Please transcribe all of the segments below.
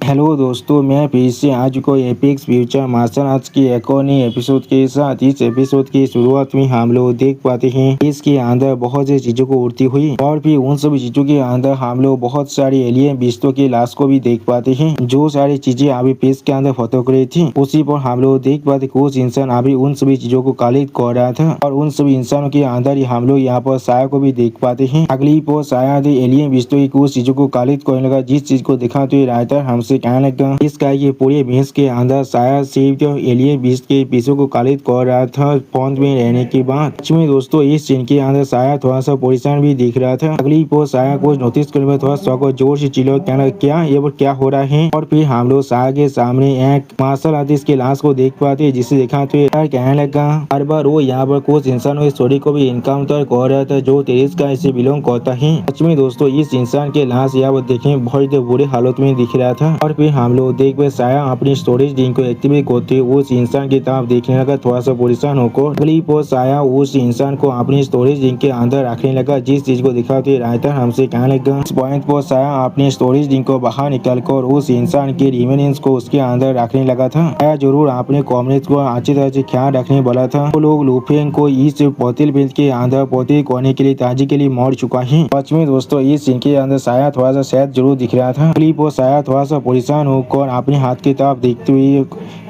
Hello दोस्तों, मैं फिर से आ चुका हूँ एपिक्स फ्यूचर मार्शल आर्ट्स की एक और नई एपिसोड के साथ। इस एपिसोड की शुरुआत में हम लोग देख पाते हैं इसके अंदर बहुत सी चीजों को उड़ती हुई, और फिर उन सभी चीजों के अंदर हम लोग बहुत सारी एलियन बिस्तों की लाश को भी देख पाते हैं। जो सारी चीजें अभी पेज के अंदर फटक रही थी, उसी पर हम लोग देख पाते कुछ इंसान अभी उन सभी चीजों को कालित कर रहा था, और उन सभी इंसानों के अंदर ही हम लोग यहाँ पर साया को भी देख पाते हैं। अगली पर शायद एलियन बिस्तों की कुछ चीजों को कालित करने लगा, जिस चीज को दिखाते हुए राइटर हमसे कहने लगा इसका ये पूरे भैंस के अंदर शायद सिर्फ एलियन बीस्ट के पीछे को कालित कर रहा था पौंद में रहने के बाद। में दोस्तों इस सीन के अंदर शायद थोड़ा सा परेशान भी दिख रहा था। अगली पर शायद कुछ नोटिस करने में थोड़ा शौक और जोर से चिल्ला कहना क्या ये पर क्या हो रहा है। और फिर हम लोग शायद के सामने एक मार्शल आर्टिस्ट के लाश को देख पाते हैं, जिसे दिखाते हुए कहने लगा हर बार वो यहाँ पर कुछ इंसानों की स्टोरी को भी इनकाउंटर कर रहा था जो तेईस का इसे बिलोंग करता है। सच में दोस्तों इस इंसान के लाश यहाँ पर देखने बहुत बुरे हालत में दिख रहा था। और फिर हम लोग देख पाए साया अपनी स्टोरेज लिंक को एक्टिवेट करते उस इंसान की तरफ देखने लगा, थोड़ा सा परेशान होकर। अगली पर साया उस इंसान को अपनी स्टोरेज लिंक के अंदर रखने लगा, जिस चीज को दिखाते राइटर हमसे कहने लगा। इस पॉइंट पर साया अपनी स्टोरेज लिंक को बाहर निकालकर उस इंसान के रिमेनिंस को उसके अंदर रखने लगा था। साया जरूर अपने कॉमरेड्स को अच्छी तरह से ख्याल रखने वाला था। वो लोग लूफेन को इस पोतिल बिल के अंदर पोती करने के लिए ताजी के लिए मर चुका है। सच में दोस्तों इस सीन के अंदर साया थोड़ा सा शायद जरूर दिख रहा था। अगली पर साया थोड़ा सा परेशान होकर अपने हाथ की तरफ देखते हुए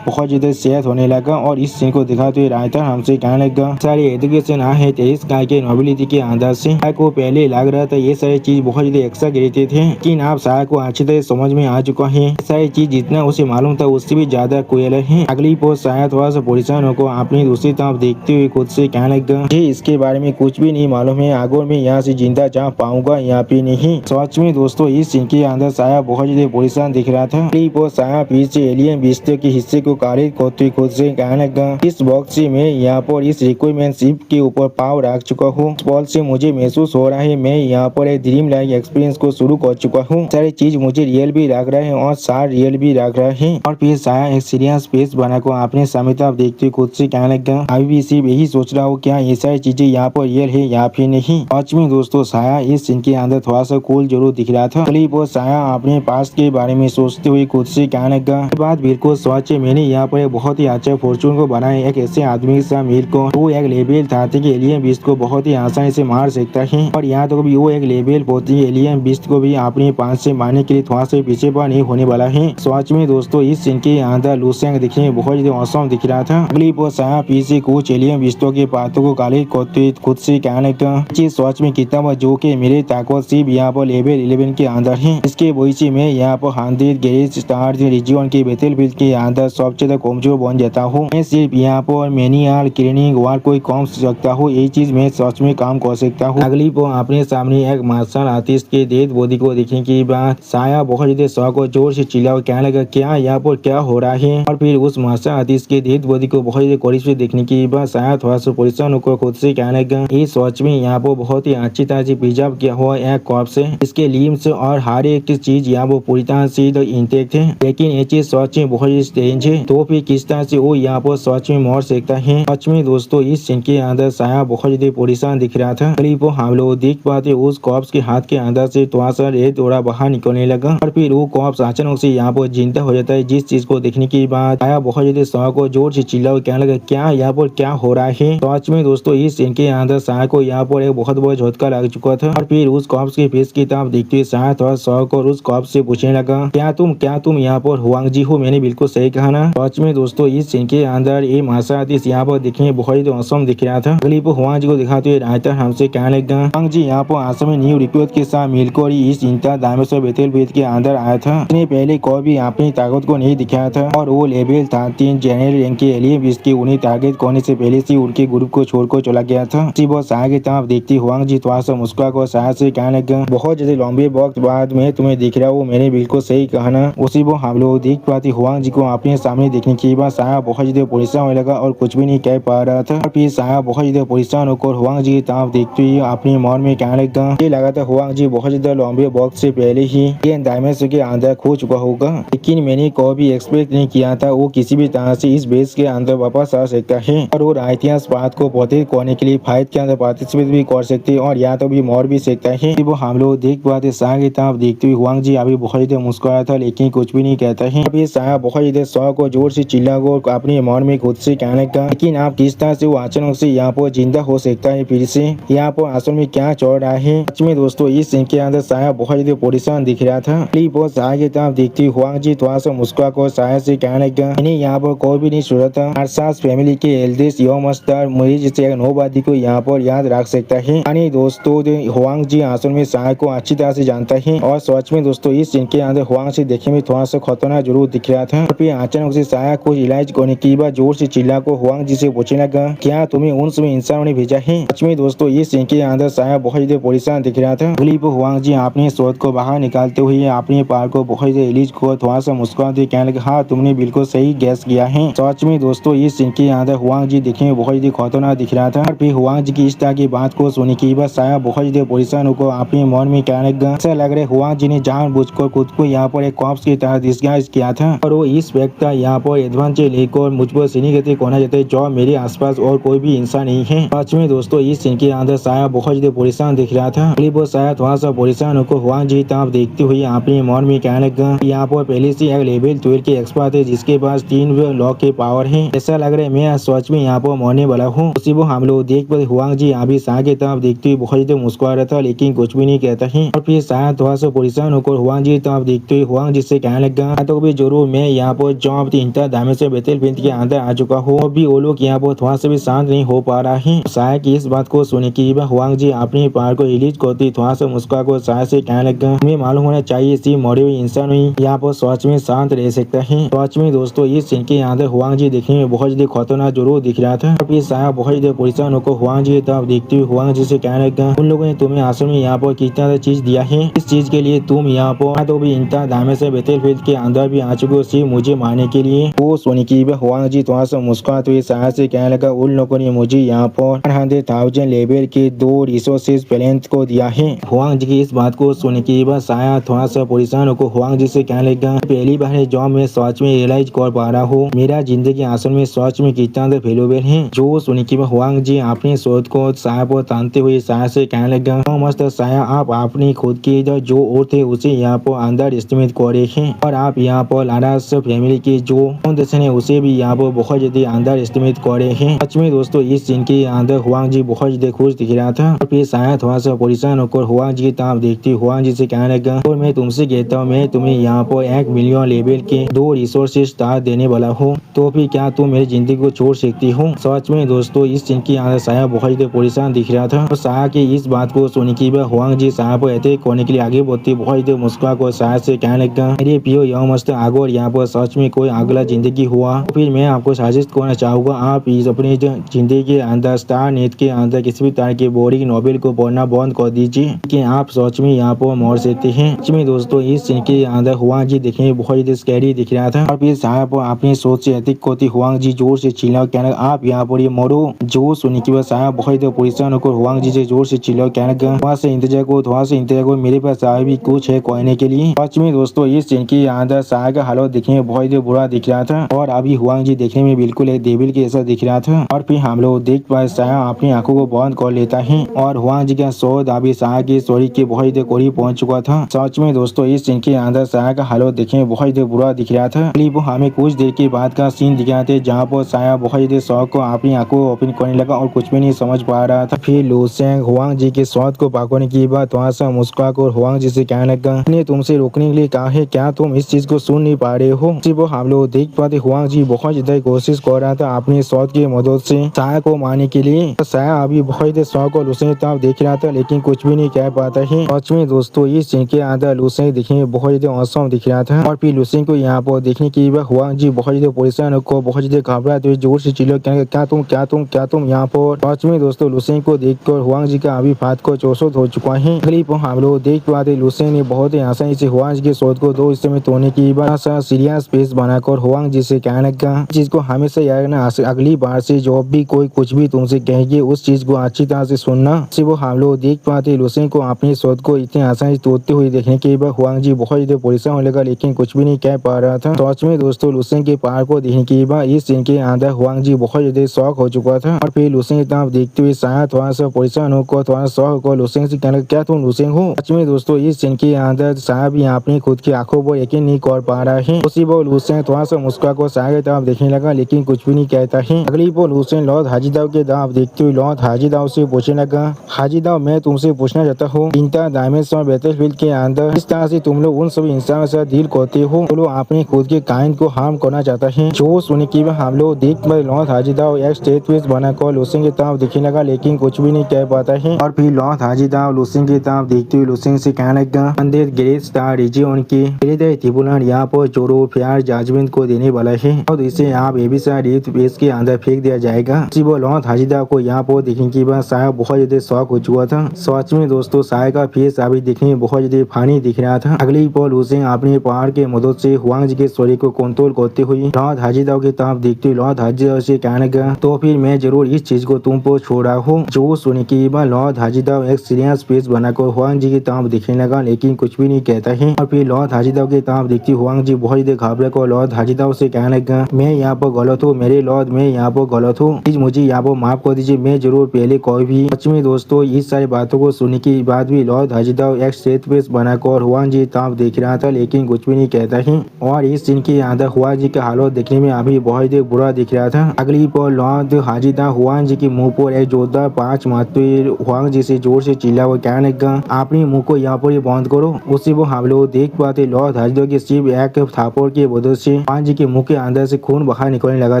बहुत ज्यादा सेहत होने लगा, और इस सीन को दिखाते हुए राइटर हमसे कहने लगा सारी एजुकेशन आ है तेईस का के नोबिलिटी के अंदर से। को पहले लग रहा था ये सारी चीज बहुत ज्यादा एक्स्ट्रा गिरते थे, लेकिन आप साया को अच्छी तरह समझ में आ चुका है। सारी चीज जितना उसे मालूम था उससे भी ज्यादा कोयल है। अगली पोस्ट साया थोड़ा सा परेशान होकर अपनी दूसरी तरफ देखते हुए खुद से कहने लगा मुझे इसके बारे में कुछ भी नहीं मालूम है, अगर मैं यहाँ से जिंदा जा पाऊंगा यहाँ पे नहीं। सच में दोस्तों इस सीन के अंदर साया बहुत ज्यादा परेशान दिख रहा था। अगली पोस्ट साया फिर से एलियन बिस्तर के हिस्से को कारित करते खुद से कहने लगा इस वक्त से मैं यहाँ पर इस रिक्वायरमेंट शिप के ऊपर पाव रख चुका हूँ। इस पल से मुझे महसूस हो रहा है मैं यहाँ पर एक ड्रीम लाइक एक्सपीरियंस को शुरू कर चुका हूँ। सारी चीज मुझे रियल भी लग रहा है और सार रियल भी लग रहा है। और फिर साया एक सीरियस फेस बनाकर अपने सामने तरफ देखते खुद से कहने लगा अभी भी सिर्फ यही सोच रहा हूँ क्या ये सारी चीजें यहाँ पर रियल है या फिर नहीं। सच में दोस्तों साया इस सीन के अंदर थोड़ा सा कूल जरूर दिख रहा था। अगली बार साया अपने पास्ट के बारे में सोचते हुए खुद से कहने लगा बात बिल्कुल सच है, मैंने यहाँ पर बहुत ही अच्छा फॉर्चून को बनाया एक ऐसे आदमी के साथ मिलकर वो एक लेवल था कि एलियन बीस्ट को बहुत ही आसानी से मार सकता है, और यहाँ तो भी वो एक लेवल पहुंची एलियन बीस्ट को भी अपने पास से मारने के लिए थोड़ा से पीछे पर नहीं होने वाला है। सच में दोस्तों इस सीन के अंदर लूसेंग दिखने में बहुत ही औसम दिख रहा था। अगली पर साया पीछे कुछ एलियन बीस्टों के पातों को काले करते खुद से कहने का सच में कितना जो कि मेरी ताकत सिर्फ यहाँ पर लेवल 11 के अंदर है। इसके वजह से मैं यहाँ पर 100 गैरेज स्टार रीजन के बैटलफील्ड के अंदर सबसे ज्यादा कमजोर बन जाता हूँ। मैं सिर्फ यहाँ पर मैनियल क्लीनिंग वार कोई कम सकता हूँ, यही चीज मैं सच में काम कर सकता हूँ। अगली पर अपने सामने एक मार्शल आर्टिस्ट के डेड बॉडी को देखने के बाद साया बहुत ज्यादा शौक और जोर से चिल्ला कहने लगा क्या यहाँ पर क्या हो रहा है। और फिर उस मार्शल आर्टिस्ट के डेड बॉडी को बहुत ज्यादा करीब से देखने के बाद साया थोड़ा सा परेशान होकर खुद से कहने लगा ये सच में यहाँ पर बहुत ही अच्छी तरह से प्रिजर्व किया हुआ एक कॉर्प्स है, इसके लिम्स और हर एक चीज यहाँ पर पूरी तरह से इंटेक्ट है, लेकिन ये चीज सच में बहुत स्ट्रेंज है, तो फिर किस तरह से वो यहाँ पर सच में मर सकता है। सच में दोस्तों इस सीन के अंदर साया बहुत ज्यादा परेशान दिख रहा था। करीब हम लोग देख पाते उस कॉप्स के हाथ के अंदर से थोड़ा सा रेत थोड़ा बाहर निकलने लगा, और फिर वो कॉप्स अचानक से यहाँ पर जिंदा हो जाता है, जिस चीज को देखने के बाद साया बहुत ज्यादा शौक और जोर से चिल्ला कहने लगा क्या यहाँ पर क्या हो रहा है। सच में दोस्तों इस सीन के अंदर साया को यहाँ पर एक बहुत बड़ा झटका लग चुका था। और फिर उस कॉप्स के फेस की तरफ देखते हुए साया थोड़ा शौक और उस कॉप्स से पूछने लगा क्या तुम यहाँ पर हुआंग जी हो, मैंने बिल्कुल सही कहा ना। सच में दोस्तों इस सीन के अंदर ये मार्शल आर्टिस्ट यहाँ पर दिखने बहुत ही औसम दिख रहा था। अगली पर हुआंग जी को दिखाते हुए राइटर हमसे कहने लगा हुआंग जी यहाँ पर आसम में न्यू रिक्रूट के साथ मिलकर इस इंटर डायमेंशनल बैटलफील्ड के अंदर आया था। इसने पहले कोई भी अपनी ताकत को नहीं दिखाया था, और वो लेवल 3 जनरल रैंक के एलियन बीस्ट के उन्हें टारगेट करने से पहले से उनके ग्रुप को छोड़कर चला गया था। इसी बात साया की तरफ देखती हुआंग जी थोड़ा सा मुस्कुरा कर साया से कहने लगा बहुत ज्यादा लंबे वक्त बाद मैं तुम्हें दिख रहा हूँ, मैंने बिल्कुल सही कहा ना। उसी वो हम लोग देख पाते हुआंग जी को अपने सामने सामने देखने के बाद साया बहुत ज्यादा परेशान होने लगा और कुछ भी नहीं कह पा रहा था। और फिर साया बहुत ज्यादा परेशान होकर हुआंग जी की तरफ देखते हुए अपने मन में कहने लगा, ये लगा था हुआंग जी बहुत ज्यादा लंबे वक्त से पहले ही ये डायमेंशन के अंदर खो चुका होगा, लेकिन मैंने कभी भी एक्सपेक्ट नहीं किया था वो किसी भी तरह से इस बेस के अंदर वापस आ सकता है और वो राइटियंस बात को प्रोटेक्ट करने के लिए फाइट के अंदर पार्टिसिपेट भी कर सकते हैं और या तो भी मर भी सकता है। वो हम लोग देख पाते साया की तरफ देखते हुए हुआंग जी अभी बहुत ज्यादा मुस्कुराया था लेकिन कुछ भी नहीं कहता है। अभी साया बहुत ज्यादा शौक को जोर से चिल्ला को अपने मन में खुद से कहने लगा, लेकिन आप किस तरह से वो अचानक से यहाँ पर जिंदा हो सकता है, फिर से यहाँ पर असल में क्या चल रहा है। सच में दोस्तों इस सीन के अंदर साया बहुत ज्यादा परेशान दिख रहा था। वो साया की तरफ देखते हुए हुआंग जी थोड़ा सा मुस्कुरा कर साया से कहने लगा, मैंने यहाँ पर कोई भी नहीं सुना था अरसास फैमिली के एल्डेस्ट यंग स्टार मुझे जैसे नोबादी को यहाँ पर याद रख सकता है। यानी दोस्तों हुआंग जी असल में साया को अच्छी तरह से जानता है और सच में दोस्तों इस सीन के अंदर हुआंग से देखने में थोड़ा सा खतरनाक जरूर दिख रहा था। फिर अचानक से साया को इलाज करने के बाद जोर से चिल्ला को हुआंग जी से पूछने लगा, क्या तुम्हें उन समय इंसानों ने भेजा है। सच में दोस्तों इस सीन के अंदर साया बहुत ज्यादा परेशान दिख रहा था। हुआंग जी अपने शोध को बाहर निकालते हुए अपने पार को बहुत ज्यादा रिलीज को थोड़ा सा मुस्कुराते कहने लगा, हाँ तुमने बिल्कुल सही गैस किया है। सच में दोस्तों इस सीन के अंदर हुआंग जी देखने में बहुत ज्यादा खतरनाक दिख रहा था। फिर हुआंग जी की इस तरह की बात को सुनने के बाद साया बहुत ज्यादा परेशान होकर अपने मन में कहने लगा, ऐसा लग रहा है हुआंग जी ने जानबूझकर खुद को यहाँ पर एक कॉप्स की तरह डिस्गाइज किया था और वो इस व्यक्ति का यहाँ पर एडवांटेज लेकर मुझ पर सीनी गति करना चाहते जो मेरे आसपास और कोई भी इंसान नहीं है। सच में दोस्तों इस सीन के अंदर साया बहुत ज्यादा परेशान दिख रहा था। वो साया थोड़ा सा परेशान होकर हुआंग जी तरफ देखते हुए अपने मन में कहने लगा, यहाँ पर पहले से एक लेवल 12 के एक्सपर्ट है जिसके पास 3 लॉक के पावर है। ऐसा लग रहा है मैं सच में यहाँ पर मरने वाला हूँ। उसी वो हम लोग देख पाते हुआंग जी अभी साया की तरफ देखते हुए बहुत ज्यादा मुस्कुरा रहा था लेकिन कुछ भी नहीं कहता है। और फिर साया थोड़ा सा परेशान होकर हुआंग जी तरफ देखते हुए हुआंग जी से कहने लगा, तो भी जरूर मैं यहाँ पर जॉब इंटर डायमेंशन बैटलफील्ड के अंदर आ चुका हूँ। अभी वो लोग यहाँ पर थोड़ा सा भी शांत नहीं हो पा रहा है। साया की इस बात को सुनने के बाद हुआंग जी अपने पार को रिलीज करते थोड़ा सा मुस्कुरा को साया से कहने लगा, हमें मालूम होना चाहिए सिर्फ मरे हुए इंसान ही यहाँ पर सच में शांत रह सकता है। सच में दोस्तों इस सीन के अंदर हुआंग जी देखने में बहुत ज्यादा खतरनाक जरूर दिख रहा था। फिर साया बहुत ज्यादा परेशान होकर हुआंग जी की तरफ देखते हुए हुआंग जी से कहने लगा, उन लोगों ने तुम्हें असल में यहाँ पर कितना चीज दिया है, इस चीज के लिए तुम यहाँ पर तो भी इंटर डायमेंशन बैटलफील्ड के अंदर भी आ चुके हो सिर्फ मुझे मारने के लिए। वो सुनी की हुआंग जी थोड़ा सा मुस्कुराते हुए साया से कहने लगा, उन लोगों ने मुझे यहाँ पर 100,000 लेवल के 2 रिसोर्सेज प्लेन्थ को दिया है। हुआंग जी की इस बात को सुनने के बाद साया थोड़ा सा परेशान होकर हुआंग जी से कहने लगा, पहली बार है जब मैं सच में रियलाइज कर पा रहा हूँ मेरा जिंदगी असल में सच में कितना वैल्यूएबल है। जो सुनने के बाद हुआंग जी अपने सोच को साया पर तानते हुए साया से कहने लगा, मस्त साया आप अपनी खुद की जो और थे उसे यहाँ पर अंडर एस्टिमेट कर रहे हैं और आप यहाँ पर लारास फैमिली के जो फाउंडेशन है उसे भी यहाँ पर बहुत ज्यादा अंडर एस्टिमेट कर रहे हैं। सच में दोस्तों इस सीन के अंदर हुआंग जी बहुत ज्यादा खुश दिख रहा था। और फिर साया थोड़ा सा परेशान होकर हुआंग जी की तरफ देखती हुआंग जी से कहने लगा, और मैं तुमसे कहता हूँ मैं तुम्हें यहाँ पर 1 मिलियन लेवल के 2 रिसोर्सेज स्टार देने वाला हूँ, तो फिर क्या तुम मेरी जिंदगी को छोड़ सकती हो। सच में दोस्तों इस सीन के अंदर साया बहुत ज्यादा परेशान दिख रहा था। और साया की इस बात को सुनने के बाद हुआंग जी साया पर अटैक करने के लिए आगे बढ़ती बहुत ज्यादा मुस्कुरा को साया से कहने लगा, मेरे प्रिय यंग मस्त अगर यहाँ पर सच में कोई अगला जिंदगी हुआ तो फिर मैं आपको सजेस्ट करना चाहूंगा आप इस अपनी जिंदगी के अंदर स्टार नेट के अंदर किसी भी तरह के बोरिंग नॉवेल को पढ़ना बंद कर दीजिए कि आप सच में यहाँ पर मर सकते हैं। सच में दोस्तों इस सीन के अंदर हुआंग जी देखने में बहुत ज्यादा स्कैरी दिख रहा था। और फिर साया पर अपनी सोच से अटैक करती हुआंग जी जोर से चिल्ला कहने लगा, आप यहाँ पर मरो। जो सुनने के बाद साया बहुत ज्यादा परेशान होकर हुआंग जी से जोर से चिल्ला कहने लगा, थोड़ा सा इंतजार करो मेरे पास भी कुछ है कहने के लिए। सच में दोस्तों इस सीन के अंदर साया का हालत देखने में बहुत ज्यादा बुरा दिख रहा था और अभी हुआंग जी देखने में बिल्कुल एक डेविल के जैसा दिख रहा था। और फिर हम लोग देख पाए साया अपनी आंखों को बंद कर लेता है और हुआंग जी का शोध अभी साया की स्टोरी के बहुत ज्यादा करीब पहुंच चुका था। सच में दोस्तों इस सीन के अंदर साया का हालत देखने में बहुत ज्यादा बुरा दिख रहा था। वो हमें कुछ देर के बाद का सीन दिख रहा था जहाँ पर साया बहुत ज्यादा शौक को अपनी आंखों को ओपन करने लगा और कुछ भी नहीं समझ पा रहा था। फिर लूसेंग हुआंग जी के शौध को पकड़ने की बाद थोड़ा सा मुस्कुरा कर हुआंग जी से कहने लगा, मैंने तुमसे रोकने के लिए कहा है, क्या तुम इस चीज को सुन नहीं पा रहे हो। वो हम लोग देख पाते हुआंग जी बहुत ज्यादा कोशिश कर रहा था अपनी शौध की मदद से साया को मारने के लिए। साया अभी बहुत ज्यादा शौक और लूसेंग तरफ देख रहा था लेकिन कुछ भी नहीं कह पाता है। सच में दोस्तों इस सीन के अंदर लूसेंग दिखने में बहुत ज्यादा औसम दिख रहा था। और फिर लूसेंग को यहाँ पर देखने की बाद हुआंग जी बहुत ज्यादा परेशान होकर बहुत ज्यादा घबराते हुए जोर से चिल्ला कहने क्या तुम यहाँ पर। सच में दोस्तों लूसेंग को देखकर हुआंग जी का अभी फात को चौसठ हो चुका है। हम लोग देख पाते लूसेंग ने बहुत ही आसानी से हुआंग जी के शौध को 2 हिस्से में तोड़ने की बाद सीरियस पेस बनाकर बनाकर हुआंग जी से कहने लगा, चीज को हमेशा याद रखना, अगली बार से जो भी कोई कुछ भी तुमसे कहेगी उस चीज को अच्छी तरह से सुनना। वो हम लोग देख पाते लुसेंग को अपनी शोध को इतनी आसानी से तोड़ते हुए देखने के बाद हुआंग जी बहुत ज्यादा परेशान होने लगा, लेकिन कुछ भी नहीं कह पा रहा था। सच में दोस्तों लुसेंग के पार को देखने के बाद इस सीन के अंदर हुआंग जी बहुत ज्यादा शौक हो चुका था और फिर लुसेंग की तरफ देखते हुए शायद थोड़ा सा परेशान होकर थोड़ा शौक होकर लुसेंग से कहने, क्या तुम लुसेंग हो? सच में दोस्तों इस सीन के अंदर साहब यहाँ अपनी खुद की आंखों पर यकीन नहीं कर पा रहा है। उसी पर लुसेंग थोड़ा सा मुस्कुरा कर शाह की तरफ देखने लगा, लेकिन कुछ भी नहीं कहता है। अगली पर लुसेंग लॉर्ड हाजीदाव के तरफ देखते हुए लॉर्ड हाजीदाव से पूछने लगा, हाजीदाव मैं तुमसे पूछना चाहता हूँ, इंटर डायमेंशन बैटलफील्ड के अंदर इस तरह से तुम लोग उन सभी इंसानों से डील करते हो तो लोग अपने खुद के काइंड को हार्म करना चाहता है। जो सुनने की हम लोग देख पर लॉर्ड हाजीदाव एक स्टेट पीस बनाकर लुसेंग की तरफ देखने लगा, लेकिन कुछ भी नहीं कह पाता है। और फिर लॉर्ड हाजीदाव लुसेंग की तरफ देखते हुए लुसेंग से कहने लगा, अंधेर ग्रेट स्टार रीजियन की ट्रिब्यूनल यहाँ पर चोरों फेयर जजमेंट को देने वाला है और इसे आप एबिसा रीफ पेस के अंदर फेंक दिया जाएगा। वो लॉर्ड हाजीदाव को यहाँ पर देखने के बाद शायद बहुत ज्यादा शौक हो चुका था। सच में दोस्तों शायद का फेस अभी देखने में बहुत ज्यादा फानी दिख रहा था। अगली पल लुसेंग अपने पहाड़ के मदद से हुआंग जी के शरीर को कंट्रोल करते हुए लॉर्ड हाजीदाव की तरफ देखते हुए लॉर्ड हाजीदाव से कहने लगा, तो फिर मैं जरूर इस चीज को तुम पर छोड़ रहा हूँ। जो सुनने के बाद लॉर्ड हाजीदाव एक सीरियस फेस बनाकर हुआंग जी की तरफ देखने लगा, लेकिन कुछ भी नहीं कहता है। और फिर लॉर्ड हाजीदाव की तरफ देखती हुआंग जी बहुत ज्यादा घबरा कर लॉर्ड हाजीदाव से कहने लगा, मैं यहाँ पर गलत हूँ मेरे लॉर्ड, मैं यहाँ पर गलत हूँ, प्लीज मुझे यहाँ पर माफ कर दीजिए, मैं जरूर पहले कोई भी। सच में दोस्तों इस सारी बातों को सुनने के बाद भी लॉर्ड हाजीदाव एक स्ट्रेट फेस बनाकर हुआंग जी तरफ देख रहा था, लेकिन कुछ भी नहीं कहता है। और इस सीन के अंदर हुआंग जी का हालत देखने में अभी बहुत ही बुरा दिख रहा था। अगली पर लॉर्ड हाजीदाव हुआंग जी के मुंह पर एक जोरदार 5 मारते हुआंग जी से जोर से चिल्ला हुआ कहने लगा, अपने मुंह को यहाँ पर बंद करो। उसी वो हम लोग देख पाते लॉर्ड हाजीदाव की सिर्फ एक थापड़ की वजह से हुआंग जी के मुंह के अंदर से खून बाहर निकलने लगा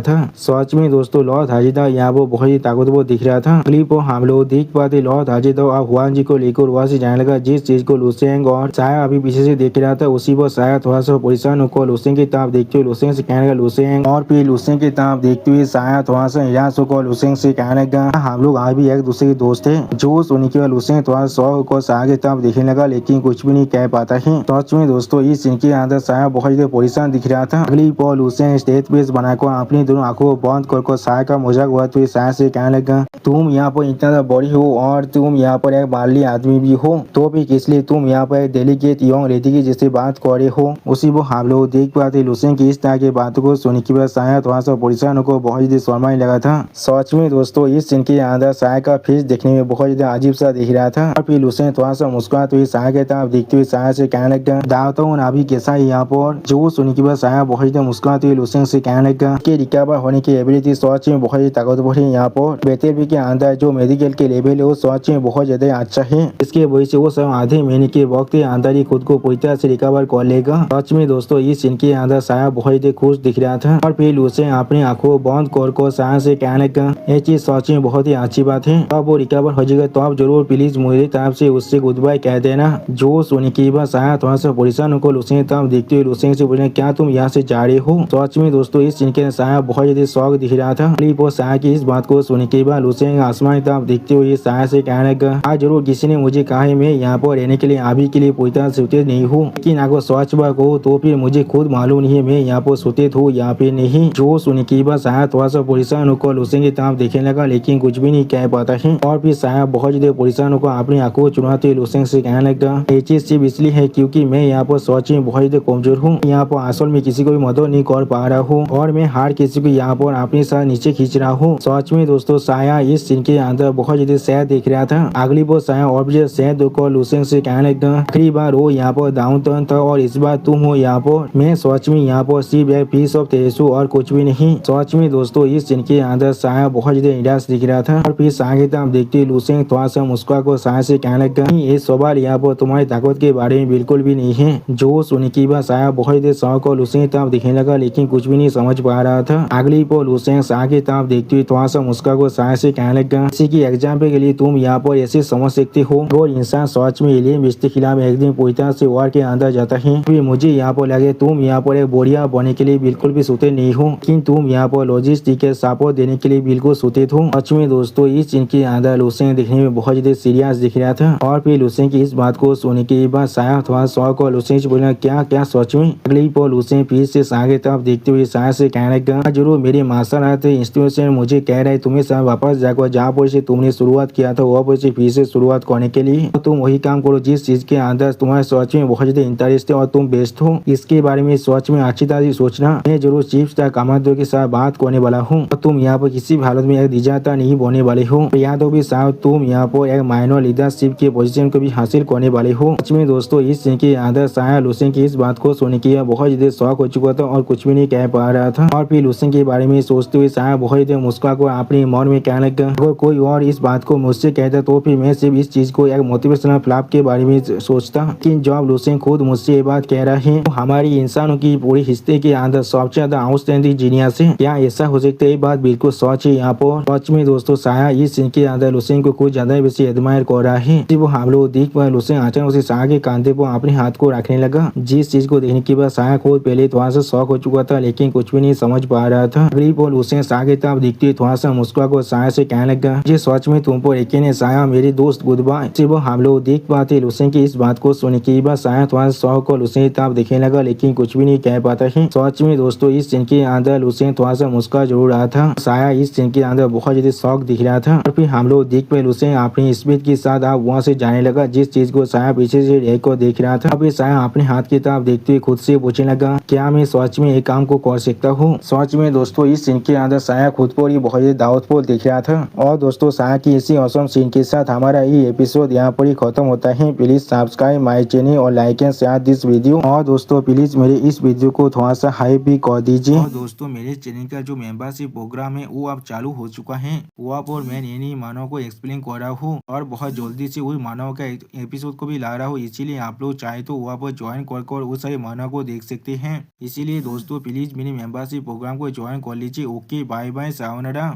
था। सच में दोस्तों लॉर्ड हाजीदाव यहाँ पर बहुत ही ताकतवर दिख रहा था। अगली पर हम लोग देख पाते लॉर्ड हाजीदाव अब हुआंग जी को लेकर वहाँ से जाने लगा। जिस चीज को लुसेंग और साया अभी पीछे से देख रहा था उसी पर साया थोड़ा सा परेशान होकर लुसेंग की तरफ देखते हुए लुसेंग से कहने लगा लुसेंग, और फिर लुसेंग की तरफ देखते हुए साया थोड़ा सा निराश होकर लुसेंग से कहने लगा, हम लोग आज भी एक दूसरे के दोस्त है। जो सुनने के बाद लुसेंग थोड़ा शौक होकर साया की तरफ देखने लगा, लेकिन कुछ भी नहीं कह पाता है। सच में दोस्तों इस सीन के अंदर साया बहुत ज्यादा परेशान दिख रहा था। अगली पर लुसेंग स्टेज पेस बनाकर अपनी दोनों आंखों को बंद कर साया का मजाक उड़ाते हुए साया से कहने लगा, तुम यहाँ पर इतना बड़ी हो और तुम यहाँ पर एक बाली आदमी भी हो, तो भी किस लिए तुम यहाँ पर डेलीगेट यंग लेडी की जैसे बात कर रहे हो। उसी वो हम लोग देख पाते लुसेंग की इस तरह की बातों को सुनने के बाद साया थोड़ा सा परेशान होकर बहुत ज्यादा शर्माने लगा था। सच में दोस्तों इस सीन के अंदर साया का फेस देखने में बहुत ज्यादा अजीब सा दिख रहा था। और फिर लुसेंग थोड़ा सा मुस्कुराते हुए साया के तरफ देखते हुए साया से कहने लगा, दावता हूँ अभी कैसा है यहाँ पर। जो सुनने के बाद साया बहुत ज्यादा मुस्कुराते हुए लुसेंग से कहने लगा कि रिकवर होने की एबिलिटी सच में बहुत ज्यादा ताकतवर है। यहाँ पर बैटलफील्ड के अंदर जो मेडिकल के लेवल है वो सच में बहुत ज्यादा अच्छा है। इसके वजह से वो सब आधे महीने के वक्त के अंदर ही खुद को पूरी तरह से रिकवर कर लेगा। सच में दोस्तों इस सीन के अंदर साया बहुत ही खुश दिख रहा था। और फिर लुसेंग अपनी आंखों बंद कर साया से कहने का, ये चीज सच में बहुत ही अच्छी बात है। अब वो रिकवर हो जाएगा तो आप जरूर प्लीज मेरी तरफ से उससे गुड बाय कह देना। जो सुनने के बाद साया थोड़ा सा परेशान होकर लुसेंग तरफ देखते हुए लुसेंग से बोले, क्या तुम यहाँ से जा रहे हो। सच में दोस्तों इस सीन के साया बहुत ज्यादा शौक दिख रहा था। वो साया की इस बात को सुनने के बाद लुसेंग आसमान की तरफ देखते हुए साया से कहने का, आज जरूर किसी ने मुझे कहा है मैं यहाँ पर रहने के लिए अभी के लिए पूरी तरह से सुतेज नहीं हूँ, लेकिन अगर सच बात हो तो फिर मुझे खुद मालूम नहीं है मैं यहाँ पर सुतेज हूँ यहाँ पे नहीं। जो सुनने के बाद साया थोड़ा सा परेशान होकर लुसेंग की तरफ देखने लगा, लेकिन कुछ भी नहीं कह पाता है। और फिर साया बहुत ज्यादा परेशान होकर अपनी आंखों चुनाते लुसेंग से कहने लगा, ये चीज सिर्फ इसलिए है क्योंकि मैं यहाँ पर सच में बहुत ज्यादा कमजोर हूँ, यहाँ पर असल में किसी को भी मदद नहीं कर पा रहा हूँ और मैं हर किसी को यहाँ पर अपने साथ नीचे खींच रहा हूँ। सच में दोस्तों साया इस सीन के अंदर बहुत ज्यादा सैड दिख रहा था। अगली बार साया और भी सैड होकर लुसेंग से कहने लगा, आखिरी बार वो यहाँ पर डाउन था और इस बार तुम हो यहाँ पर। मैं सच में यहाँ पर सिर्फ एक पीस ऑफ तेरेसू और कुछ भी नहीं। सच में दोस्तों इस सीन के अंदर साया बहुत ज्यादा निराश दिख रहा था। और फिर साया की तरफ देखते लुसेंग थोड़ा सा मुस्कुरा कर साया से कहने लगा, ये सवाल यहाँ पर तुम्हारी ताकत के बारे में बिल्कुल भी नहीं है। जो सुनने के बाद साया बहुत ज्यादा शौक और लुसेंग की तरफ दिखने लगा, लेकिन कुछ भी नहीं समझ पा रहा था। अगली पर लुसेंग साया की तरफ देखते हुए थोड़ा सा मुस्कुरा कर साया से कहने लगा, किसी की एग्जाम्पल के लिए तुम यहाँ पर ऐसे समझ सकते हो और इंसान सच में एलियन बेस के खिलाफ एक दिन पूरी तरह से वार के अंदर जाता है। फिर मुझे यहाँ पर लगे तुम यहाँ पर एक बोरिया बनने के लिए बिल्कुल भी सुते नहीं हो, लेकिन तुम यहाँ पर लॉजिस्टिक के सपोर्ट देने के लिए बिल्कुल सुते हो। सच में दोस्तों इस सीन के अंदर लुसेंग दिखने में बहुत ज्यादा सीरियस दिख रहा था। और फिर लुसेंग की इस बात को सुनने के बाद साया थोड़ा शौक और लुसेंग से बोला, क्या क्या सच में। अगली पर लुसेंग फिर से साया की तरफ देखते हुए साया से कहने लगा, हाँ, जरूर मेरी मार्शल आर्ट इंस्टीट्यूशन मुझे कह रहा है तुम्हें साया वापस जाकर जहाँ पर से तुमने शुरुआत किया था वहाँ पर से फिर से शुरुआत करने के लिए। तो तुम वही काम करो जिस चीज के अंदर तुम्हारे सच में बहुत ज्यादा इंटरेस्ट है और तुम बेस्ट हो। इसके बारे में सच में अच्छी तरह से सोचना। मैं जरूर चीफ स्टार कमांडो के साथ बात करने वाला हूँ और तुम यहाँ पर किसी भी हालत में एक डिजास्टर नहीं बोने वाले हो। यहाँ तो भी साहब तुम यहाँ पर एक माइनर लीडरशिप के पोजीशन को भी हासिल करने वाले हो। सच में दोस्तों इस सीन के अंदर साया लुसेन की इस बात को सुन के बहुत ज्यादा शौक हो चुका था और कुछ भी नहीं कह पा रहा था। और फिर लुसेन के बारे में सोचते हुए साया बहुत ज्यादा मुस्कुरा को अपने मन में कहने लगा, अगर कोई और इस बात को मुझसे कहता तो फिर मैं सिर्फ इस चीज को एक मोटिवेशनल फ्लॉप के बारे में सोचता। लेकिन जब लुसेन खुद मुझसे ये बात कह रहा है तो हमारी इंसानों की पूरी हिस्से के अंदर सबसे ज्यादा आउटस्टैंडिंग जीनियस है। क्या ऐसा हो सकता है? ये बात बिल्कुल सच है। यहाँ पर सच में दोस्तों साया इस सीन के अंदर लुसेन को कुछ ज्यादा वैसे एडमायर कर रहा है। वो हम लोग देख पाए लुसेन अचानक उसे साया के कंधे पर अपने हाथ को रखने लगा। जिस चीज को देखने के बाद साया खुद पहले थोड़ा सा शॉक हो चुका था लेकिन कुछ भी नहीं समझ पा रहा था। अगली पल लुसेन साया की तरफ देखते थोड़ा सा मुस्कुरा को साया से कहने लगा, जी सच में तुम पर यकीन है साया मेरी दोस्त गुड बाय। वो हम लोग देख पाते लुसेन की इस बात को सुनने के बाद साया थोड़ा शौक को लुसेन की तरफ देखने लगा लेकिन कुछ भी नहीं कह पाता है। सच में दोस्तों इस सीन के अंदर लुसेन थोड़ा सा मुस्कुरा जरूर रहा था। साया इस सीन के अंदर बहुत ज्यादा शौक दिख रहा था। और फिर हम लोग देख पाए लुसेन अपनी स्पीड के साथ आप वहाँ से जाने लगा। जिस चीज को साया पीछे से देख को देख रहा था। अभी साया अपने हाथ की तरफ देखते हुए खुद से पूछने लगा, क्या मैं सच में एक काम को कर सकता हूँ? सच में दोस्तों इस सीन के अंदर साया खुद पर ही बहुत ज्यादा दाऊदफुल दिख रहा था। और दोस्तों साया की इसी औसम सीन के साथ हमारा ये एपिसोड यहाँ पर ही खत्म होता है। प्लीज सब्सक्राइब माई चैनल और like and share this video. और दोस्तों प्लीज मेरे इस वीडियो को थोड़ा सा हाइप भी कर दीजिए। और दोस्तों मेरे चैनल का जो मेंबरशिप प्रोग्राम है वो अब चालू हो चुका है। वहाँ पर मैं नई मानव को एक्सप्लेन कर रहा हूँ और बहुत जल्दी से वही मानव का एपिसोड को भी ला रहा हूँ। इसीलिए आप लोग चाहे तो वहाँ पर ज्वाइन कर उस सारे मानव को देख सकते हैं। इसीलिए दोस्तों प्लीज मेरे मेंबरशिप प्रोग्राम को ज्वाइन कर लीजिए। Okay bye bye sayonara.